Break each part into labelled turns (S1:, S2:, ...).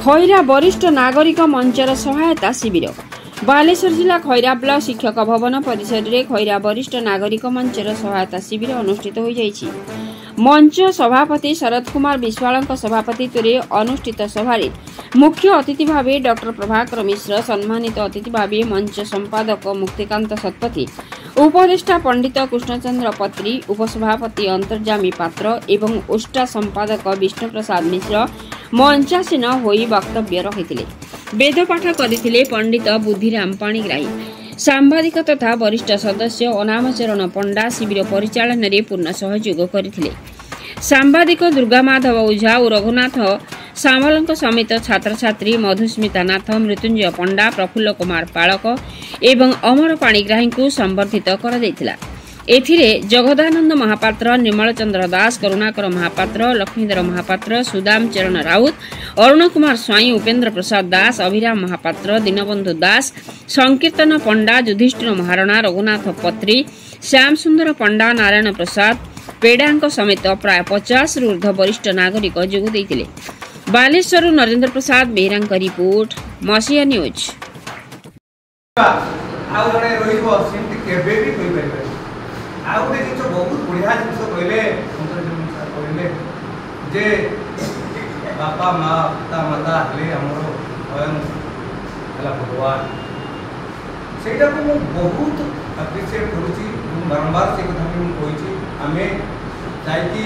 S1: खैरा वरिष्ठ नागरिक मंचर सहायता शिविर बालेश्वर जिला खैरा ब्लॉक शिक्षक भवन परिसर में खैरा वरिष्ठ नागरिक मंचर सहायता शिविर अनुष्ठित हो जाइछि। मंच सभापति शरद कुमार विश्वाल सभापतित्व में अनुष्ठित सभारे मुख्य अतिथि भाव डॉक्टर प्रभाकर मिश्र, सम्मानित अतिथि भाव मंच संपादक मुक्तिकांत शतपथी, उपदेष्टा पंडित कृष्णचंद्र पत्री, उपसभापति अंतर्जामी पात्र एवं ओष्टा संपादक विष्णु प्रसाद मिश्र मंचासीन होई वक्तव्य रखिथिले। वेदपाठ करथिले पंडित बुद्धिराम पाणिग्राही। सांबादिक तथा वरिष्ठ सदस्य अनामचरण पंडा शिविर परिचालन में पूर्ण सहयोग करथिले। सांबादिक दुर्गामाधव ओझा और रघुनाथ सामल समेत छात्र छात्री मधुस्मिता नाथ, मृत्युंजय पंडा, प्रफुल्ल कुमार पालक एवं अमर पाणिग्राही को संबर्धित कर दैथिला। एथिरे जगदानंद महापात्र, निर्मल चंद्र दास, करुणाकर महापात्र, लक्ष्मीधर महापात्र, सुदाम चरण राउत, अरुण कुमार स्वाई, उपेन्द्र प्रसाद दास, अभिराम महापात्र, दीनबंधु दास, संकीर्तन पंडा, युधिष्ठिर महारणा, रघुनाथ पत्री, श्याम सुंदर पंडा, नारायण प्रसाद पेड़ांक समेत प्राय 50 ऊर्ध वरिष्ठ नागरिक जोग देइथिले। बालेश्वर नरेंद्र प्रसाद बेहरा रिपोर्ट मसीहा न्यूज।
S2: बहुत बढ़िया जिन कहले जे बापा माँ पिता माता हेले आमर स्वयं भगवान से बहुत अप्रिशिएट करुँची। बारंबार से कथा भी मुझे आम जाकि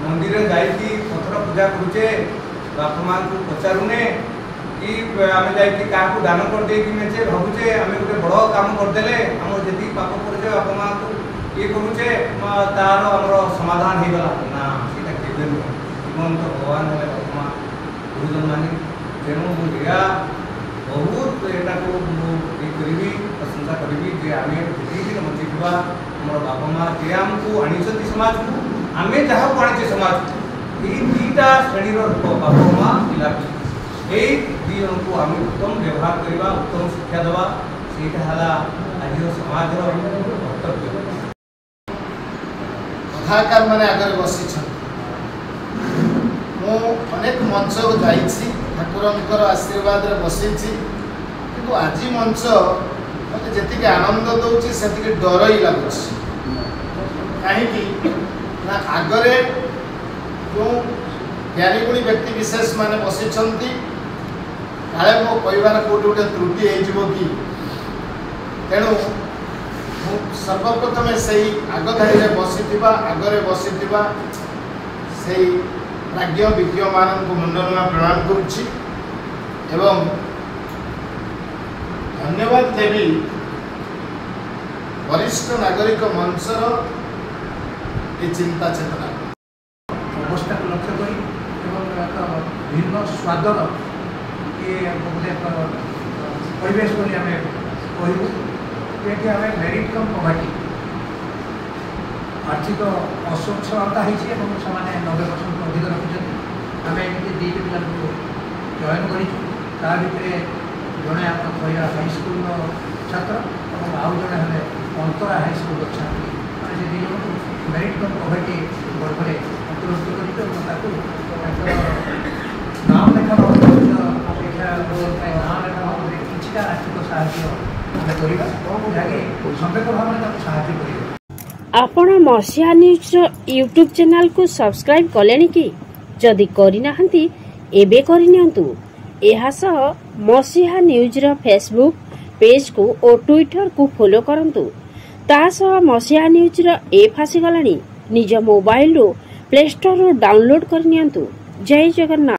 S2: मंदिर जाकि पथर पूजा करुचे, बापा माँ को पचारूने कि आम जा दान करदे भावुचे आम गोटे बड़ काम करदे आम जी पाप कर बापा माँ को ये करुचे तार आमर समाधान हो गला ना सीटा केवे नुह। जीवन तो भगवान है बापा माँ गुरुजन मान तेणु मुझे बहुत यहाँ को ये करी प्रशंसा करी जे आम दिन बचेगा आम बापा माँ जे आमको आनी समाज को आम जहाँ को आनी समाज को ये दुईटा श्रेणी बापा माँ पिला यही दी जन को आम उत्तम व्यवहार करवा, उत्तम शिक्षा देवा, सेटा आज समाज कर्तव्य।
S3: कथाकार मैंने आगे बसी अनेक मंच को जाइए ठाकुर आशीर्वाद बसई कि आज मंच मत जी आनंद दूसरी से डर ही लगुच कहीं आगरे जो ज्ञानी गुणी व्यक्ति विशेष माने बसी काले मो कहबार कौट गोटे त्रुटि हो कि तेणु सर्वप्रथम से आगधाड़ी बसी आगरे बसी से प्राज्ञ विज्ञ मान को मुंडनुआ प्रणाम करुच्ची एवं धन्यवाद देवी वरिष्ठ नागरिक मंचर ये चिंता चेतना
S4: अवस्था को लक्ष्य कर भिन्न स्वादर ये गोटे परिवेश बोली आम कहूँ ये आम मेरिट कम पॉवर्टी आर्थिक असच्छलता होती से 90% अधिक रखुच्च। आम एमती दुईट पिला जॉइन कर भितर जड़े आप खैरा हाईस्कल छात्र और आउ जड़े हेल्ले अंतरा हाईस्कल छात्री मैंने से दुई जन मेरिट कम पॉवर्टी गर्भे अंतर्भुक्त कर नाम लेखा अपेक्षा नाम लेखा भाव किसी आर्थिक साहाय्य
S1: आपण मसीहा न्यूज यूट्यूब चैनल को सब्सक्राइब कले कि जदि करना एबे करनियंतु। एहा सह मसीहा न्यूज रो फेसबुक पेज को और ट्विटर को फॉलो करंतु। ता सह मसीहा न्यूज रो ऐप आसी गलानी निज मोबाइल रो प्ले स्टोर रो डाउनलोड करनियंतु। जय जगन्नाथ।